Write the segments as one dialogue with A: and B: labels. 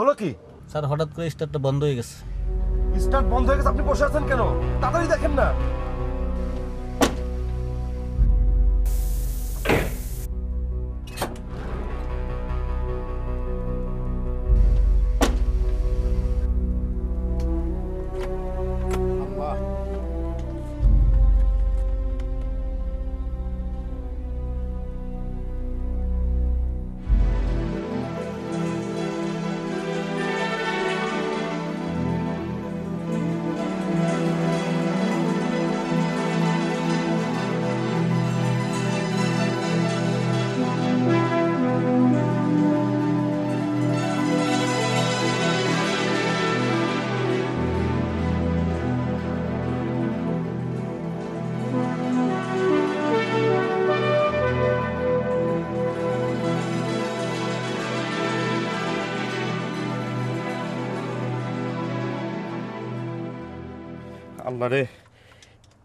A: হলো কি
B: স্যার হঠাৎ করে স্টার্টটা বন্ধ হয়ে গেছে।
A: স্টার্ট বন্ধ হয়ে গেছে, আপনি বসে আছেন কেন? তাড়াতাড়ি দেখেন না। আল্লাহ রে,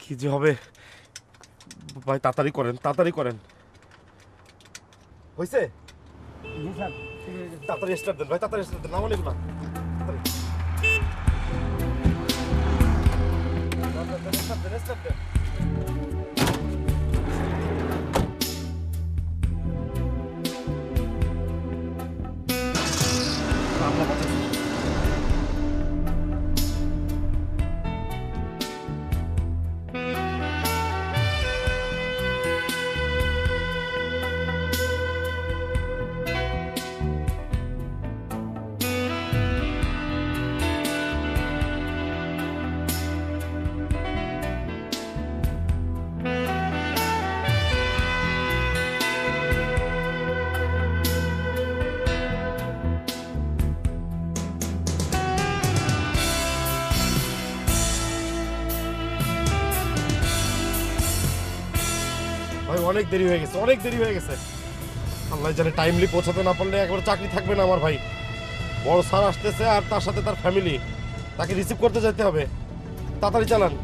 A: কি যে হবে ভাই, তাড়াতাড়ি করেন, তাড়াতাড়ি করেন। হয়েছে? তাড়াতাড়ি স্টার্ট দেন ভাই, তাড়াতাড়ি স্টার্ট দেন, নামানো না। ভাই অনেক দেরি হয়ে গেছে, অনেক দেরি হয়ে গেছে। আল্লাহ জানে টাইমলি পৌঁছাতে না পারলে একবার চাকরি থাকবে না আমার ভাই। বড় স্যার আসতেছে আর তার সাথে তার ফ্যামিলি, তাকে রিসিভ করতে যেতে হবে। তাড়াতাড়ি চালান।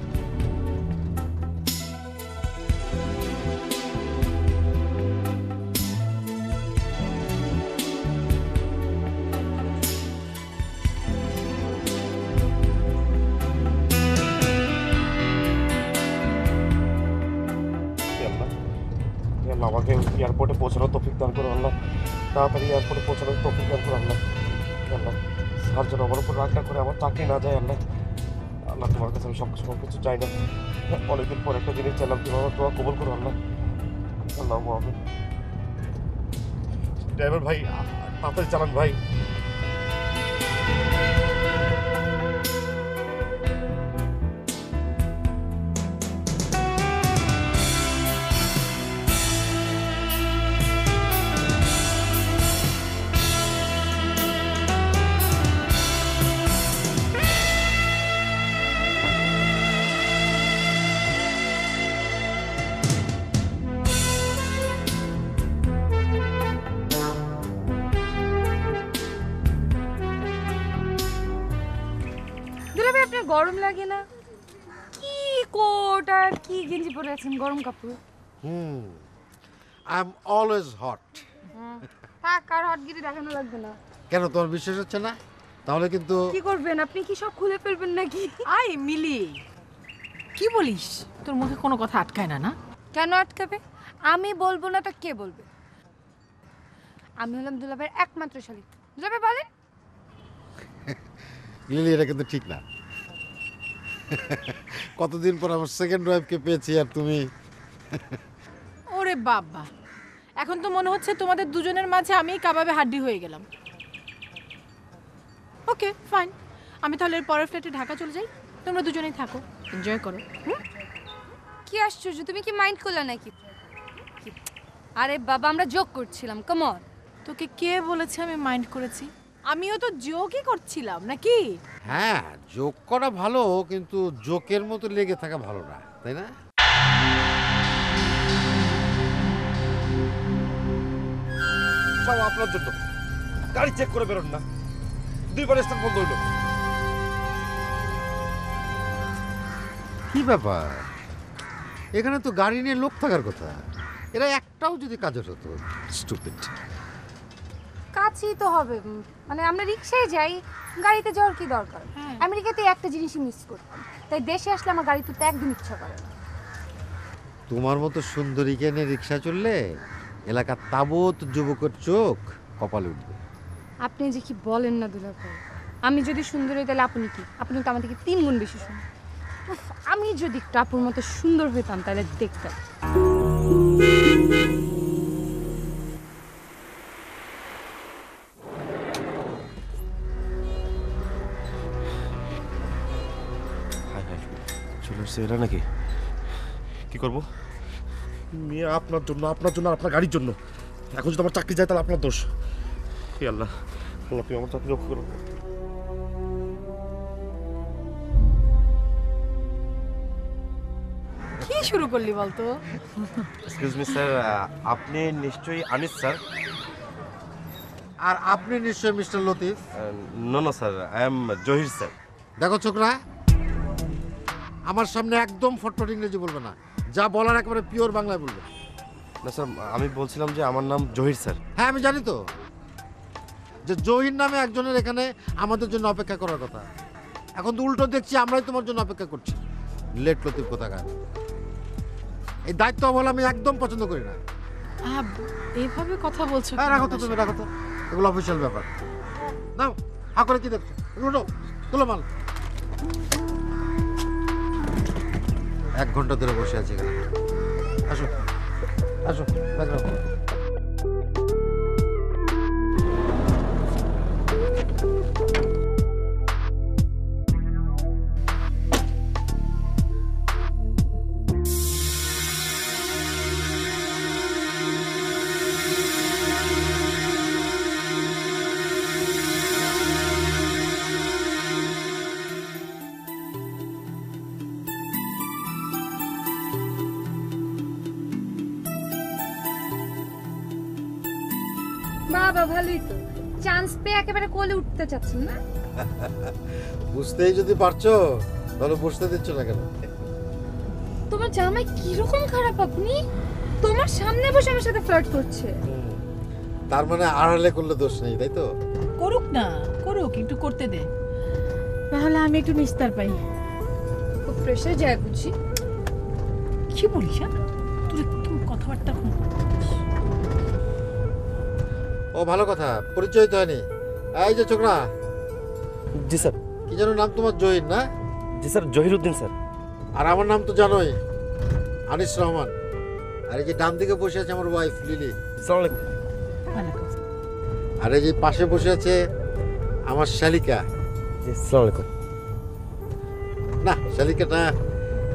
A: আমাকে এয়ারপোর্টে পৌঁছানোর তৌফিক দান করো আল্লাহ, তাড়াতাড়ি এয়ারপোর্টে পৌঁছানোর তৌফিক দান করো আল্লাহ। আল্লাহ স্যার যেন আমার উপর রাগ না করে আমার চাকরি না যায় আল্লাহ। আল্লাহ তোমার কাছে আমি সব কিছু চাই না, অনেকদিন পর একটা জিনিস চাইলাম, তুমি আমার দোয়া কবুল করো আল্লাহ। আল্লাহ আমিন। ড্রাইভার ভাই তাড়াতাড়ি চালান ভাই।
C: গরম লাগে না? কি কোট আর কি গেঞ্জি পরে আছেন, গরম কাপড়।
D: I am always hot.
C: থাক, আর হটগিরি দেখানো লাগবে না।
D: কেন তোমার বিশ্বাস হচ্ছে না? তাহলে কিন্তু
C: কি করবেন আপনি? কি সব খুলে ফেলবেন নাকি?
E: আই মিলি, কি বলিস? তোর মুখে কোনো কথা আটকায় না? না
C: কেন আটকাবে? আমি বলবো না তো কে বলবে? আমি হলাম দুলাভাইয়ের একমাত্র শালী। দুলাভাই বলেন।
D: লিলি, এটা কিন্তু ঠিক না। কতদিন পর আমার সেকেন্ড ওয়াইফকে পেয়েছি আর তুমি।
E: ওরে বাবা, এখন তো মনে হচ্ছে তোমাদের দুজনের মাঝে আমিই কাবাবে হাড্ডি হয়ে গেলাম। ওকে ফাইন, আমি তাহলে এর পরের ফ্লাইটে ঢাকা চলে যাই, তোমরা দুজনেই থাকো, এনজয় করো।
C: কি আশ্চর্য, তুমি কি মাইন্ড করলে নাকি? আরে বাবা, আমরা জোক করছিলাম, কাম অন।
E: তোকে কে বলেছে আমি মাইন্ড করেছি? আমিও তো জোকই করছিলাম নাকি?
D: হ্যাঁ, জোক করা ভালো, কিন্তু জোকের মতো লেগে থাকা ভালো না, তাই না?
A: সব আপনার জন্য। গাড়ি চেক করে বেরোন না, 2 বার স্টার্ট বন্ধ হইলো।
D: কি ব্যাপার? এখানে তো গাড়ি নিয়ে লোক থাকার কথা, এরা একটাও যদি কাজের হতো। স্টুপিড।
C: কাছেই তো হবে, মানে আমরা রিক্সায় যাই, গাড়িতে যাওয়ার কি দরকার? আমেরিকাতে একটা জিনিসই মিস করতাম, তাই দেশে আসলে আমার গাড়ি তুলতে একদম ইচ্ছা করে না।
D: তোমার মতো সুন্দরীকে নিয়ে রিক্সা চললে এলাকার তাবৎ যুবকের চোখ কপালে উঠবে।
C: আপনি যে কি বলেন না দুলাভাই, আমি যদি সুন্দর হই তাহলে আপনি কি? আপনি তো আমার থেকে 3 গুণ বেশি সুন্দর। উফ, আমি যদি একটু আপুর মতো সুন্দর হইতাম তাহলে দেখতাম।
A: হাই হাই, চলে এসছে এরা নাকি? কি করবো? মেয়ে আপনার জন্য, আপনার জন্য আর আপনার গাড়ির জন্য। এখন যদি আমার চাকরি যায় তাহলে আপনার দোষ। হে আল্লাহ, আল্লাহ তুমি আমার চাকরি রক্ষা করো।
E: কি শুরু করলি বলতো?
A: এক্সকিউজ মি স্যার, আপনি নিশ্চয়ই আনিস স্যার?
D: আর আপনি নিশ্চয় mister Latif?
A: No no sir, I am Zahir sir.
D: দেখো ছোকরা, আমার সামনে একদম ফটফট ইংরেজি বলবে না, যা বলার একেবারে পিওর বাংলায় বলবে।
A: না স্যার, আমি বলছিলাম যে আমার নাম জহির স্যার।
D: হ্যাঁ আমি জানি তো যে জহির নামে একজনের এখানে আমাদের জন্য অপেক্ষা করার কথা। এখন তো উল্টো দেখছি আমরাই তোমার জন্য অপেক্ষা করছি। লেট লতিফ কোথাকার। এই দায়িত্ব বলে আমি একদম পছন্দ করি না।
E: এইভাবে কথা বলছো?
D: হ্যাঁ রাখো তো, তুমি রাখো তো, এগুলো অফিসিয়াল ব্যাপার। নাও, হা করে কি দেখছো? এগুলো তুলো মাল। 1 ঘন্টা ধরে বসে আছি এখানে। আসো আসো, ব্যাগ রাখো।
C: বাবা ভালোই তো, চান্স পেয়ে একেবারে কোলে উঠতে চাচ্ছেন না?
D: বুঝতেই যদি পারছো তাহলে বুঝতে দিচ্ছ না কেন?
C: তোমার জামাই কিরকম খারাপ আপনি? তোমার সামনে বসে আমার সাথে ফ্লার্ট করছে।
D: তার মানে আড়ালে করলে দোষ নেই, তাই তো?
E: করুক না, করুক, একটু করতে দে, তাহলে আমি একটু নিস্তার পাই।
C: খুব প্রেশার যায় বুঝি।
E: কি বলিস? তোর একটু কথাবার্তা খুব।
D: ও ভালো কথা, পরিচয় তো হয়নি। এই যে ছোকরা,
A: জি স্যার।
D: কি যেন নাম তোমার? জহির না?
A: জি স্যার, জহিরুদ্দিন স্যার।
D: আর আমার নাম তো জানোই, আনিস রহমান। আর এই যে ডান দিকে বসে আছে আমার ওয়াইফ লিলি।
A: আসসালামু আলাইকুম।
D: আর এই যে পাশে বসে আছে আমার শালিকা।
A: জি আসসালামু আলাইকুম।
D: না, শালিকাটা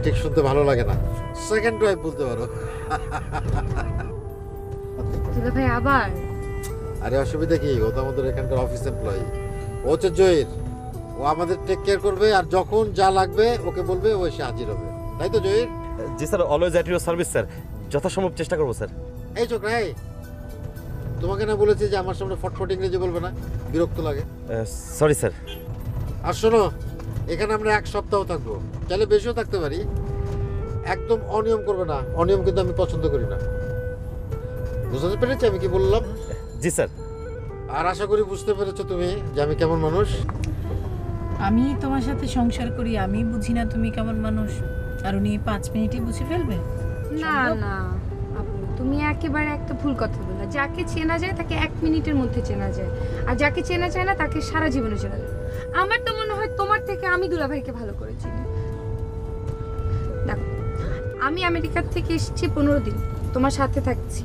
D: ঠিক শুনতে ভালো লাগে না, সেকেন্ড ওয়াইফ বলতে পারো।
C: দুলা ভাই আবার?
D: আরে অসুবিধা কি, ও তো আমাদের এখানকার অফিস এমপ্লয়ি। ও হচ্ছে জহির, ও আমাদের টেক কেয়ার করবে, আর যখন যা লাগবে ওকে বলবে, ও এসে হাজির হবে। তাই তো জহির?
A: জি sir, always at your service sir. যথাসম্ভব চেষ্টা করবো স্যার।
D: এই ছোকরা, এই তোমাকে না বলেছি যে আমার সামনে ফটফট ইংরেজি বলবে না, বিরক্ত লাগে।
A: Sorry sir.
D: আর শোনো, এখানে আমরা 1 সপ্তাহ থাকবো, চাইলে বেশিও থাকতে পারি। একদম অনিয়ম করবে না, অনিয়ম কিন্তু আমি পছন্দ করি না। বুঝতে পেরেছি আমি কি বললাম?
A: জি স্যার।
D: আর আশা করি বুঝতে পেরেছো তুমি যে আমি কেমন মানুষ।
E: আমি তোমার সাথে সংসার করি, আমি বুঝি না তুমি কেমন মানুষ, আর উনি 5 মিনিটই বুঝে ফেলবে?
C: না না আপু, তুমি একেবারে একটা ভুল কথা বললে। যাকে চেনা যায় তাকে 1 মিনিটের মধ্যে চেনা যায়, আর যাকে চেনা যায় না তাকে সারা জীবনে চেনা যায়। আমার তো মনে হয় তোমার থেকে আমি দুলা ভাইকে ভালো করে চিনি। দেখো, আমি আমেরিকা থেকে এসেছি 15 দিন, তোমার সাথে থাকছি।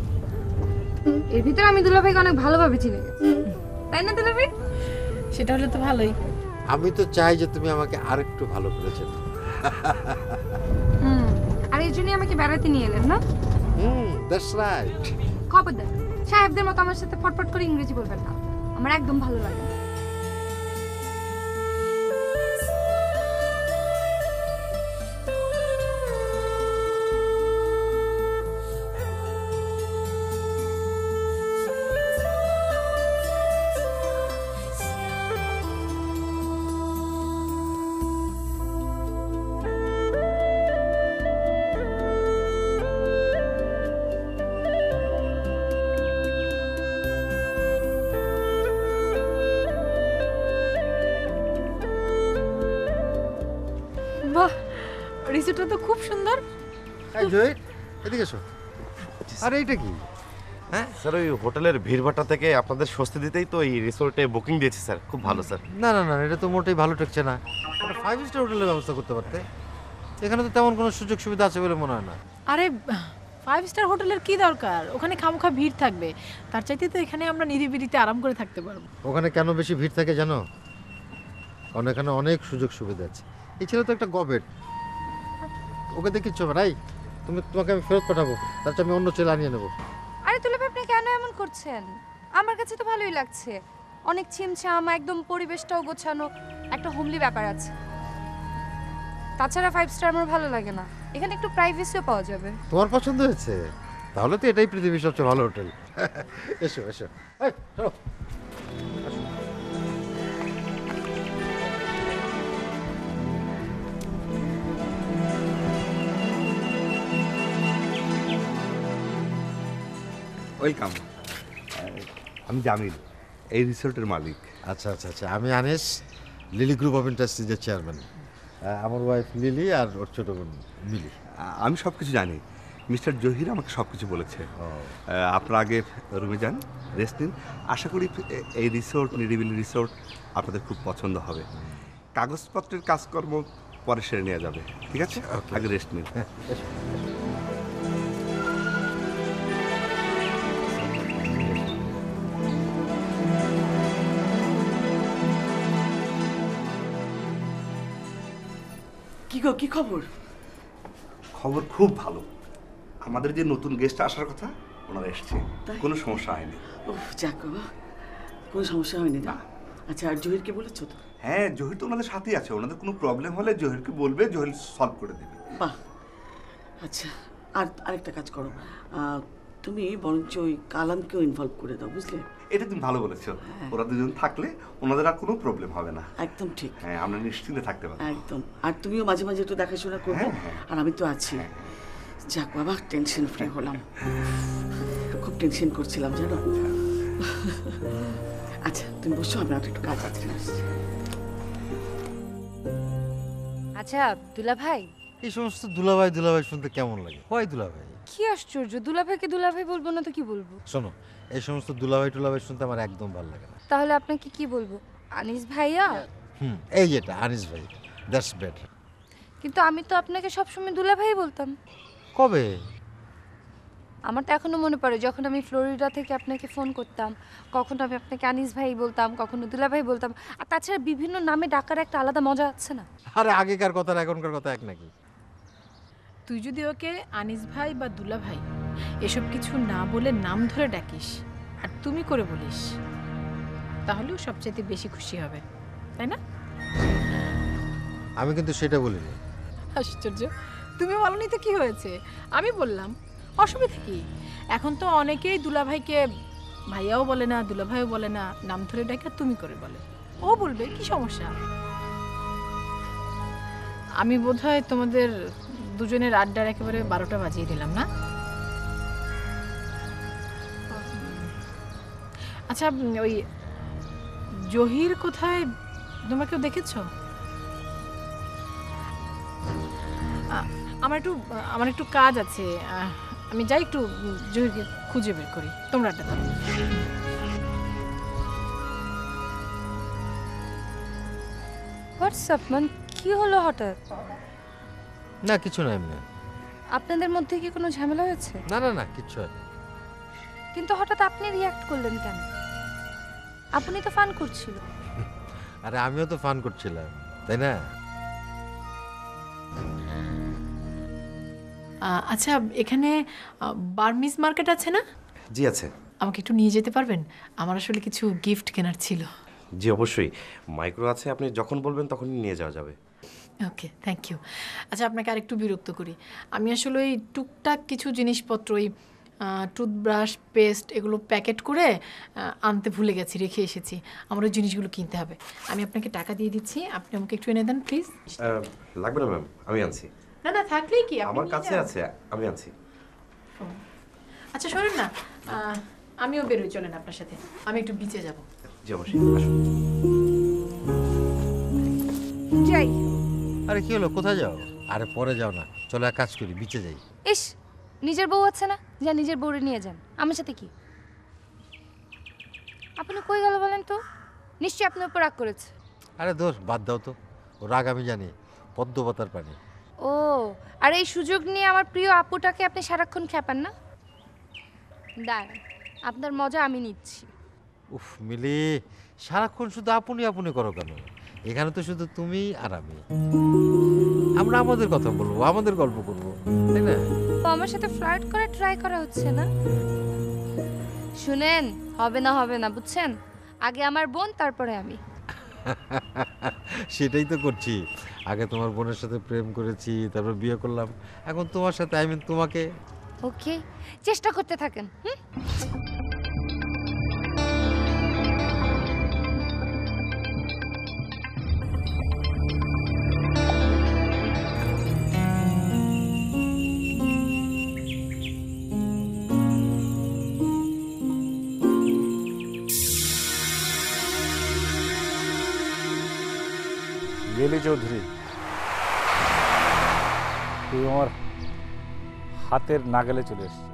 C: এর ভিতরে আমি দুলা ভাইকে অনেক ভালোভাবে চিনে গেছি, তাই না দুলা ভাই?
E: সেটা হলে তো ভালোই।
D: আমি তো চাই যে তুমি আমাকে আরেকটু ভালো করেছো।
C: আর এই জন্যই আমাকে বেড়াতে নিয়ে এলেন না?
D: That's right.
C: খবরদার সাহেবদের মতো আমার সাথে ফটফট করে ইংরেজি বলবেন না, আমার একদম ভালো লাগে না।
E: রিসোর্টটা তো খুব সুন্দর।
D: এই জহির, এদিকে এসো। আরে এইটা কি? হ্যাঁ,
A: স্যার ওই হোটেলের ভিড়ভাট্টা থেকে আপনাদের স্বস্তি দিতেই তো এই রিসোর্টে বুকিং দিয়েছি স্যার, খুব ভালো স্যার।
D: না না না, এটা তো মোটেই ভালো ঠেকছে না। একটা 5 স্টার হোটেলের ব্যবস্থা করতে পারতে। এখানে তো তেমন কোনো সুযোগ সুবিধা আছে বলে মনে হয় না।
E: আরে 5 স্টার হোটেলের কি দরকার? ওখানে খামোখা ভিড় থাকবে, তার চাইতে তো এখানে আমরা নিরিবিলিতে আরাম করে থাকতে পারবো।
D: ওখানে কেন বেশি ভিড় থাকে জানো? কারণ এখানে অনেক সুযোগ সুবিধা আছে। এই ছেলে তো একটা গবেট, ওকে দেখিচ্ছ ভাই। তোমাকে আমি ফেরত পাঠাবো, তার চেয়ে আমি অন্য ছেলে আনিয়ে নেবো।
C: আরে দুলাভাই আপনি কেন এমন করছেন? আমার কাছে তো ভালোই লাগছে, অনেক ছিমছাম, একদম পরিবেশটাও গোছানো, একটা হোমলি ব্যাপার আছে। তাছাড়া 5 স্টার আমার ভালো লাগে না, এখানে একটু প্রাইভেসিও পাওয়া যাবে।
D: তোমার পছন্দ হয়েছে? তাহলে তো এটাই পৃথিবীর সবচেয়ে ভালো হোটেল। এসো এসো, এই, চলো।
F: ওয়েলকাম। আমি জামিল, এই রিসোর্টের মালিক।
D: আচ্ছা আচ্ছা আচ্ছা, আমি আনিস, লিলি গ্রুপ অফ ইন্ডাস্ট্রিজের চেয়ারম্যান। আমার ওয়াইফ লিলি আর ওর ছোট বোন মিলি।
F: আমি সব কিছু জানি। মিস্টার জহির আমাকে সব কিছু বলেছে। আপনারা আগে রুমে যান, রেস্ট নিন। আশা করি এই রিসোর্ট, নিরিবিলি রিসোর্ট আপনাদের খুব পছন্দ হবে। কাগজপত্রের কাজকর্ম পরে সেরে নেওয়া যাবে, ঠিক আছে? আগে রেস্ট নিন।
G: কি গো, কি খবর?
F: খবর খুব ভালো। আমাদের যে নতুন গেস্ট আসার কথা, ওনারা এসছে, কোনো সমস্যা হয়নি।
G: উফ, যাক বাবা, কোনো সমস্যা হয়নি না? আচ্ছা, আর জহিরকে বলেছো তো?
F: হ্যাঁ, জহির তো ওনাদের সাথেই আছে। ওনাদের কোনো প্রবলেম হলে জহিরকে বলবে, জহির সলভ করে দেবে।
G: বাহ, আচ্ছা। আর আরেকটা কাজ করো, তুমি বরঞ্চ ওই কালামকেও ইনভলভ করে দাও, বুঝলে?
F: এটা তুমি ভালো বলেছো। ওরা দুজন থাকলে ওনাদের আর কোনো প্রবলেম হবে না।
G: একদম ঠিক।
F: হ্যাঁ, আমরা নিশ্চিন্তে থাকতে পারবো।
G: একদম। আর তুমিও মাঝে মাঝে একটু দেখাশোনা করবে। আর আমি তো আছি। যাক বাবা, টেনশন ফ্রি হলাম। খুব টেনশন করছিলাম জানো। আচ্ছা, তুমি বসো, আমি আর একটু কাজ আছে।
C: আচ্ছা দুলাভাই,
D: এই সমস্ত দুলাভাই দুলাভাই শুনতে কেমন লাগে? হয় দুলাভাই।
C: কি আশ্চর্য, দুলাভাইকে দুলাভাই বলবো না তো কি বলবো?
D: শোনো, এই সমস্ত দুলাভাই টুলাভাই শুনতে আমার একদম ভালো লাগে না।
C: তাহলে আপনাকে কি বলবো? আনিস ভাইয়া।
D: এই যেটা আনিস ভাই, দ্যাটস বেটার।
C: কিন্তু আমি তো আপনাকে সবসময় দুলাভাই বলতাম।
D: কবে?
C: আমার তো এখনো মনে পড়ে, যখন আমি ফ্লোরিডা থেকে আপনাকে ফোন করতাম, কখনো আমি আপনাকে আনিস ভাই বলতাম, কখনো দুলাভাই বলতাম। আর তাছাড়া বিভিন্ন নামে ডাকার একটা আলাদা মজা আছে না?
D: আরে আগেকার কথা আর এখনকার কথা এক নাকি?
E: তুই যদি ওকে আনিস ভাই বা দুলা ভাই এসব কিছু না বলে নাম ধরে ডাকিস আর তুমি করে বলিস, তাহলেও সবচেয়ে বেশি খুশি হবে, তাই না?
D: আমি কিন্তু সেটা বলিনি।
E: আশ্চর্য, তুমি বলনি তো কি হয়েছে? আমি বললাম, অসুবিধা কি? এখন তো অনেকেই দুলাভাইকে ভাইয়াও বলে না, দুলাভাইও বলে না, নাম ধরে ডাকে তুমি করে বলে। ও বলবে, কি সমস্যা? আমি বোধহয় তোমাদের দুজনের আড্ডার একেবারে 12টা বাজিয়ে দিলাম না? আচ্ছা, ওই জহির কোথায়, তোমরা কেউ দেখেছ? আমার একটু কাজ আছে, আমি যাই, একটু জহিরকে খুঁজে বের করি। তোমরা আড্ডা দাও।
C: হোয়াটসঅ্যাপ মান, কি হলো হঠাৎ?
D: না কিছু না, এমনি।
C: আপনাদের মধ্যে কি কোনো ঝামেলা হয়েছে?
D: না না না, কিচ্ছু হয়।
C: কিন্তু হঠাৎ আপনি রিয়াক্ট করলেন কেন? আপনি তো ফান করছিল।
D: আরে আমিও তো ফান করছিলাম, তাই না?
E: আচ্ছা, এখানে বার্মিজ মার্কেট আছে না?
A: জি আছে।
E: আমাকে একটু নিয়ে যেতে পারবেন? আমার আসলে কিছু গিফট কেনার ছিল।
A: জি অবশ্যই, মাইক্রো আছে, আপনি যখন বলবেন তখনই নিয়ে যাওয়া যাবে।
E: ওকে, থ্যাংক ইউ। আচ্ছা, আপনাকে আরেকটু বিরক্ত করি। আমি আসলে ওই টুকটাক কিছু জিনিসপত্র, ওই টুথব্রাশ, পেস্ট, এগুলো প্যাকেট করে আনতে ভুলে গেছি, রেখে এসেছি। আমার ওই জিনিসগুলো কিনতে হবে। আমি আপনাকে টাকা দিয়ে দিচ্ছি, আপনি আমাকে একটু এনে দেন প্লিজ।
A: লাগবে না ম্যাম, আমি আনছি।
E: না না, থাকলেই কি, আপনি
A: আমার
E: নিয়ে
A: কাছে
E: যান।
A: আছে, আমি আনছি।
E: আচ্ছা শোনেন না, আমিও বেরোই, চলেন আপনার সাথে, আমি একটু বিচে যাব।
A: জি অবশ্যই, আসুন।
C: যাই।
D: আরে কি হলো, কোথায় যাও? আরে পরে যাও না, চলো এক কাজ করি, বিচে যাই।
C: ইস, নিজের বউ আছে না, যা নিজের বউরে নিয়ে যান, আমার সাথে কি? আপনি কই গেল বলেন তো? নিশ্চয়ই আপনার উপর রাগ করেছে।
D: আরে দোষ বাদ দাও তো, ও রাগ আমি জানি, পদ্মপাতার পানি।
C: ও, আর এই সুযোগ নিয়ে আমার প্রিয় আপুটাকে আপনি সারাক্ষণ খেপান না? দাঁড়ান, আপনার মজা আমি নিচ্ছি।
D: উফ মিলি, সারাক্ষণ শুধু আপনি আপনি করো কেন? এখানে তো শুধু তুমি আর আমি, আমরা আমাদের কথা বলবো, আমাদের গল্প করবো, তাই না?
C: তো আমার সাথে ফ্লার্ট করে ট্রাই করা হচ্ছে না? শুনেন, হবে না বুঝছেন? আগে আমার বোন, তারপরে আমি।
D: সেটাই তো করছি, আগে তোমার বোনের সাথে প্রেম করেছি, তারপর বিয়ে করলাম, এখন তোমার সাথে, আই মিন তোমাকে।
C: ওকে, চেষ্টা করতে থাকেন। হুম।
H: লিলি চৌধুরী, তুই আমার হাতের নাগালে চলে এসেছিস।